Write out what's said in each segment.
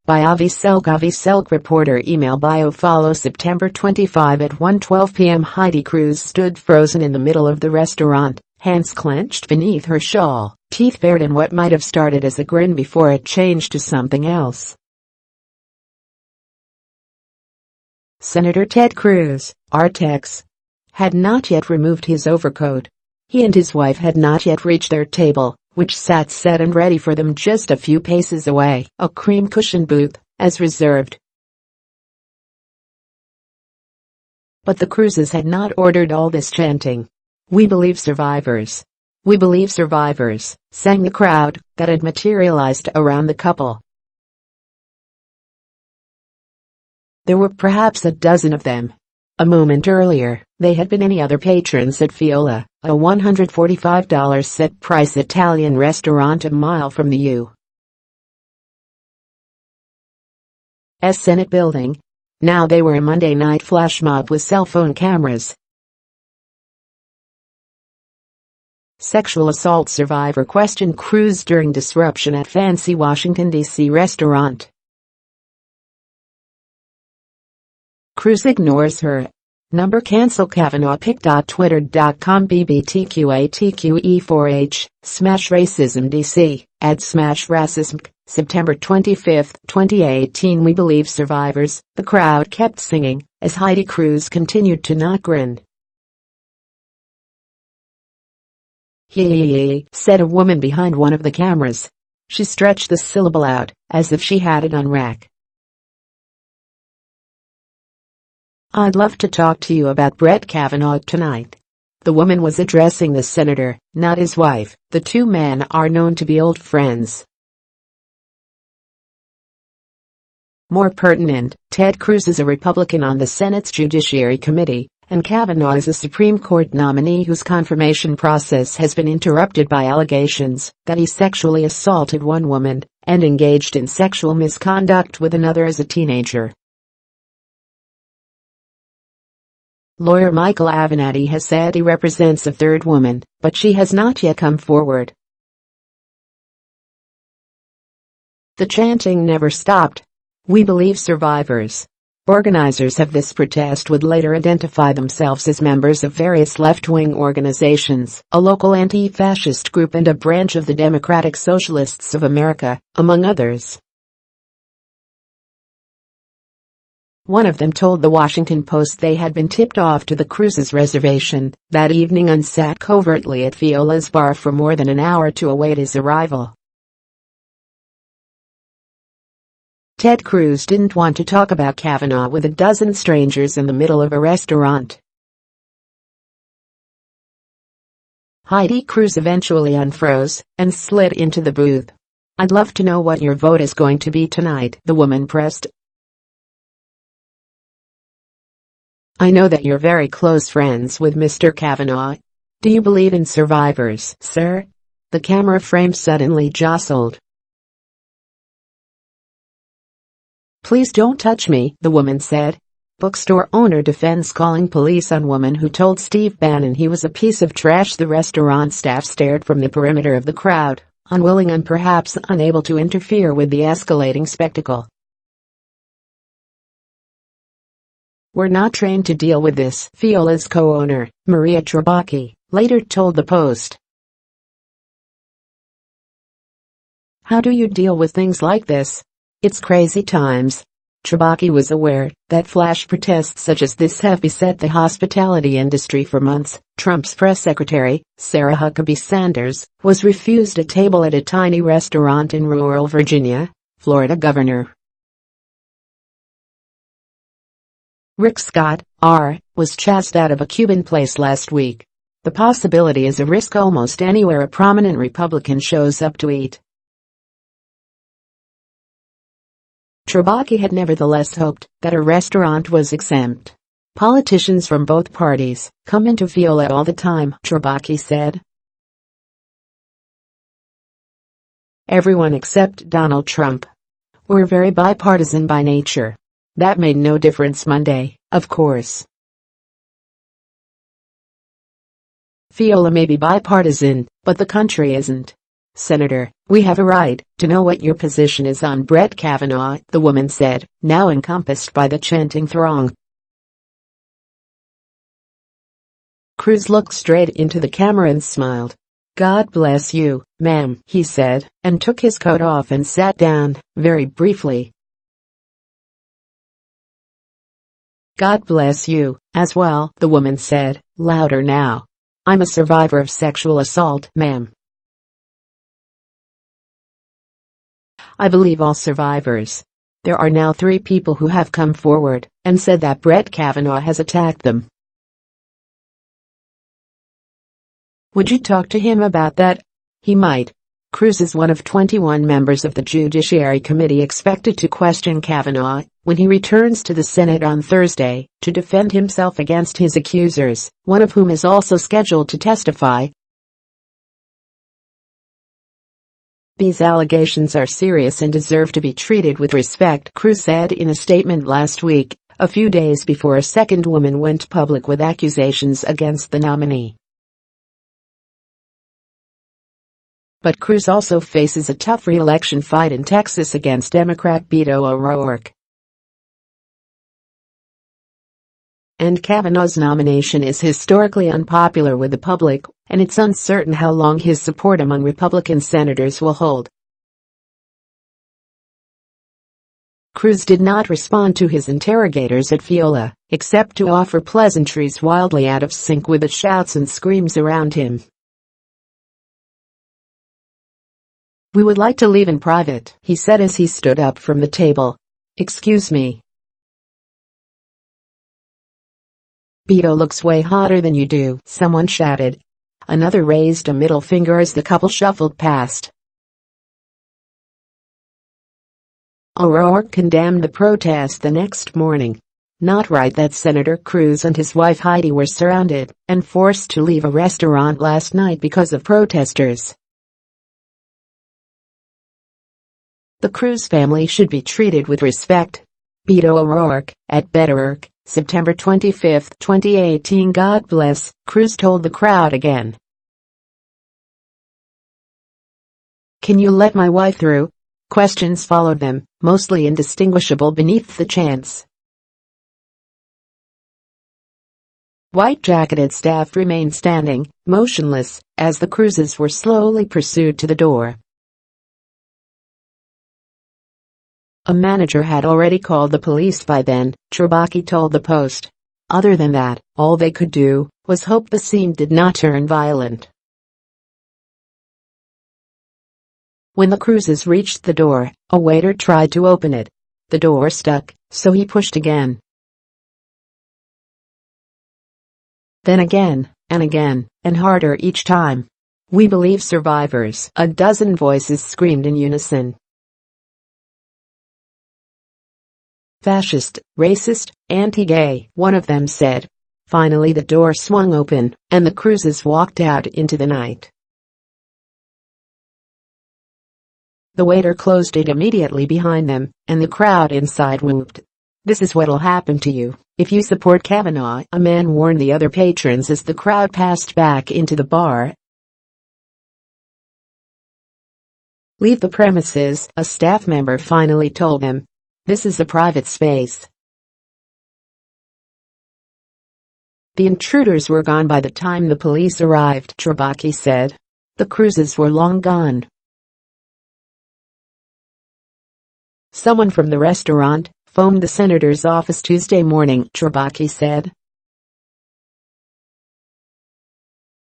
By Avi Selk reporter email bio follow September 25 at 1:12 p.m. Heidi Cruz stood frozen in the middle of the restaurant, hands clenched beneath her shawl, teeth bared in what might have started as a grin before it changed to something else. Senator Ted Cruz, R-Tex, had not yet removed his overcoat. He and his wife had not yet reached their table, which sat set and ready for them just a few paces away, a cream-cushioned booth, as reserved. But the Cruzes had not ordered all this chanting. "We believe survivors. We believe survivors," sang the crowd that had materialized around the couple. There were perhaps a dozen of them. A moment earlier, they had been any other patrons at Fiola, a $145 set-price Italian restaurant a mile from the U.S. Senate building. Now they were a Monday night flash mob with cell phone cameras. Sexual assault survivor questioned Cruz during disruption at fancy Washington, D.C. restaurant. Cruz ignores her. Number cancel Kavanaugh pic.twitter.com bbtqatque4h, smash racism DC, @smash racism, September 25, 2018 We believe survivors, the crowd kept singing, as Heidi Cruz continued to not grin. "Hee," said a woman behind one of the cameras. She stretched the syllable out, as if she had it on rack. "I'd love to talk to you about Brett Kavanaugh tonight." The woman was addressing the senator, not his wife. The two men are known to be old friends. More pertinent, Ted Cruz is a Republican on the Senate's Judiciary Committee, and Kavanaugh is a Supreme Court nominee whose confirmation process has been interrupted by allegations that he sexually assaulted one woman and engaged in sexual misconduct with another as a teenager. Lawyer Michael Avenatti has said he represents a third woman, but she has not yet come forward. The chanting never stopped. "We believe survivors." Organizers of this protest would later identify themselves as members of various left-wing organizations, a local anti-fascist group and a branch of the Democratic Socialists of America, among others. One of them told the Washington Post they had been tipped off to the Cruz's reservation that evening and sat covertly at Fiola's bar for more than an hour to await his arrival. Ted Cruz didn't want to talk about Kavanaugh with a dozen strangers in the middle of a restaurant. Heidi Cruz eventually unfroze and slid into the booth. "I'd love to know what your vote is going to be tonight," the woman pressed. "I know that you're very close friends with Mr. Kavanaugh. Do you believe in survivors, sir?" The camera frame suddenly jostled. "Please don't touch me," the woman said. Bookstore owner defends calling police on woman who told Steve Bannon he was a piece of trash. The restaurant staff stared from the perimeter of the crowd, unwilling and perhaps unable to interfere with the escalating spectacle. "We're not trained to deal with this," Fiola's co-owner, Maria Trabacchi, later told the Post. "How do you deal with things like this? It's crazy times." Trabacchi was aware that flash protests such as this have beset the hospitality industry for months. Trump's press secretary, Sarah Huckabee Sanders, was refused a table at a tiny restaurant in rural Virginia. Florida Governor Rick Scott, R., was chased out of a Cuban place last week. The possibility is a risk almost anywhere a prominent Republican shows up to eat. Trabacchi had nevertheless hoped that a restaurant was exempt. "Politicians from both parties come into Fiola all the time," Trabacchi said. "Everyone except Donald Trump. We're very bipartisan by nature. That made no difference Monday, of course." Viola may be bipartisan, but the country isn't. Senator, we have a right to know what your position is on Brett Kavanaugh, the woman said, now encompassed by the chanting throng. Cruz looked straight into the camera and smiled. God bless you, ma'am, he said, and took his coat off and sat down, very briefly. God bless you, as well, the woman said, louder now. I'm a survivor of sexual assault, ma'am. I believe all survivors. There are now 3 people who have come forward and said that Brett Kavanaugh has attacked them. Would you talk to him about that? He might. Cruz is one of 21 members of the Judiciary Committee expected to question Kavanaugh when he returns to the Senate on Thursday to defend himself against his accusers, one of whom is also scheduled to testify. These allegations are serious and deserve to be treated with respect, Cruz said in a statement last week, a few days before a second woman went public with accusations against the nominee. But Cruz also faces a tough re-election fight in Texas against Democrat Beto O'Rourke. And Kavanaugh's nomination is historically unpopular with the public, and it's uncertain how long his support among Republican senators will hold. Cruz did not respond to his interrogators at Viola, except to offer pleasantries wildly out of sync with the shouts and screams around him. We would like to leave in private, he said as he stood up from the table. Excuse me. Beto looks way hotter than you do, someone shouted. Another raised a middle finger as the couple shuffled past. O'Rourke condemned the protest the next morning. Not right that Senator Cruz and his wife Heidi were surrounded and forced to leave a restaurant last night because of protesters. The Cruz family should be treated with respect. Beto O'Rourke, at Betterwork, September 25, 2018. God bless, Cruz told the crowd again. Can you let my wife through? Questions followed them, mostly indistinguishable beneath the chants. White-jacketed staff remained standing, motionless, as the Cruzes were slowly pursued to the door. A manager had already called the police by then, Trabacchi told the Post. Other than that, all they could do was hope the scene did not turn violent. When the Cruzes reached the door, a waiter tried to open it. The door stuck, so he pushed again. Then again, and harder each time. We believe survivors, a dozen voices screamed in unison. Fascist, racist, anti-gay, one of them said. Finally the door swung open, and the Cruzes walked out into the night. The waiter closed it immediately behind them, and the crowd inside whooped. This is what'll happen to you if you support Kavanaugh, a man warned the other patrons as the crowd passed back into the bar. Leave the premises, a staff member finally told them. This is a private space. The intruders were gone by the time the police arrived, Trabacchi said. The Cruzes were long gone. Someone from the restaurant phoned the senator's office Tuesday morning, Trabacchi said.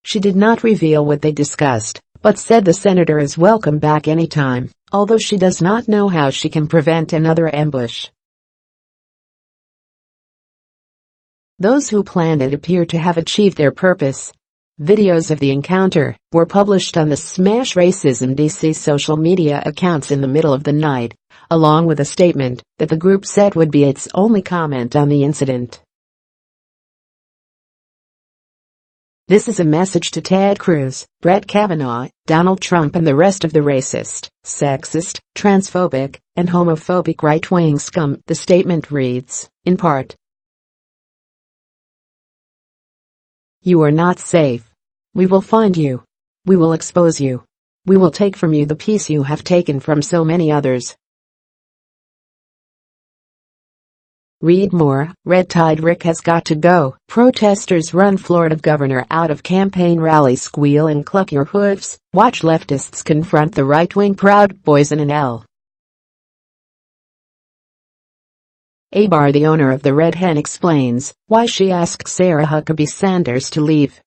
She did not reveal what they discussed, but said the senator is welcome back anytime, although she does not know how she can prevent another ambush. Those who planned it appear to have achieved their purpose. Videos of the encounter were published on the Smash Racism DC social media accounts in the middle of the night, along with a statement that the group said would be its only comment on the incident. This is a message to Ted Cruz, Brett Kavanaugh, Donald Trump and the rest of the racist, sexist, transphobic, and homophobic right-wing scum, the statement reads, in part. You are not safe. We will find you. We will expose you. We will take from you the peace you have taken from so many others. Read more. Red Tide Rick has got to go. Protesters run Florida governor out of campaign rally. Squeal and cluck your hooves. Watch leftists confront the right-wing Proud Boys in an L. Abar, the owner of the Red Hen, explains why she asked Sarah Huckabee Sanders to leave.